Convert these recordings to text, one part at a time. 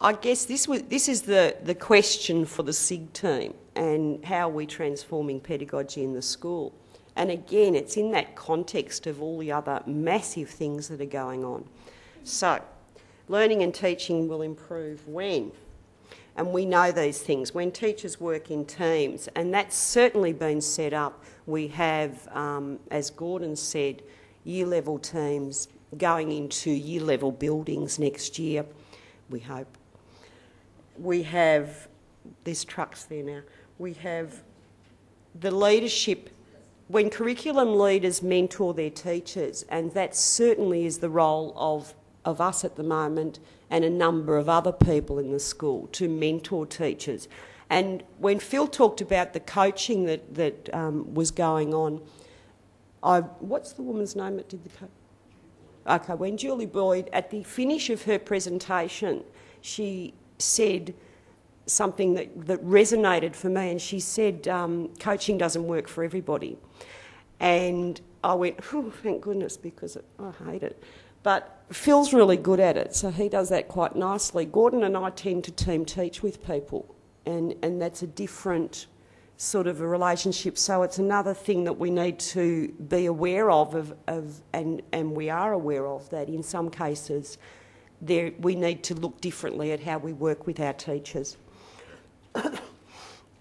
I guess this is the question for the SIG team, and how are we transforming pedagogy in the school. And again, it's in that context of all the other massive things that are going on. So, learning and teaching will improve when? And we know these things, when teachers work in teams, and that's certainly been set up. We have, as Gordon said, year-level teams going into year-level buildings next year, we hope. We have, there's trucks there now, we have the leadership, when curriculum leaders mentor their teachers, and that certainly is the role of us at the moment and a number of other people in the school, to mentor teachers. And when Phil talked about the coaching that was going on, what's the woman's name that did the coaching? Okay, when Julie Boyd, at the finish of her presentation, she said something that resonated for me, and she said, coaching doesn't work for everybody. And I went, oh, thank goodness, because I hate it. But Phil's really good at it, so he does that quite nicely. Gordon and I tend to team teach with people, and that's a different sort of a relationship. So it's another thing that we need to be aware of and we are aware of, that in some cases we need to look differently at how we work with our teachers.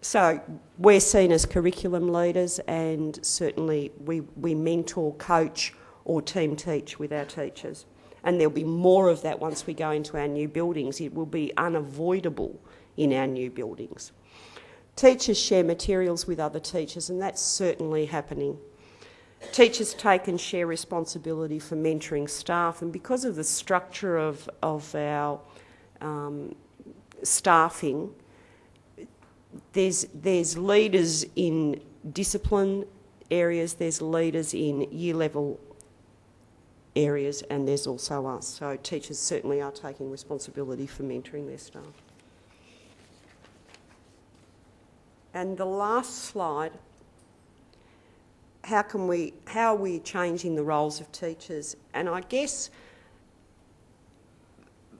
So we're seen as curriculum leaders, and certainly we mentor, coach or team teach with our teachers. And there'll be more of that once we go into our new buildings. It will be unavoidable in our new buildings. Teachers share materials with other teachers, and that's certainly happening. Teachers take and share responsibility for mentoring staff, and because of the structure of our staffing, there's leaders in discipline areas, there's leaders in year level areas, and there's also us. So teachers certainly are taking responsibility for mentoring their staff. And the last slide, how are we changing the roles of teachers? And I guess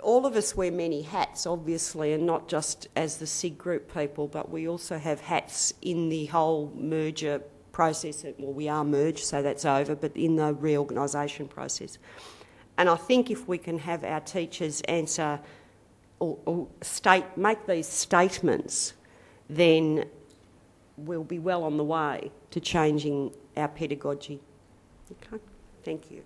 all of us wear many hats, obviously, and not just as the SIG group people, but we also have hats in the whole merger process. Well, we are merged, so that's over, but in the reorganisation process. And I think if we can have our teachers answer or make these statements, then we'll be well on the way to changing our pedagogy. Okay, thank you.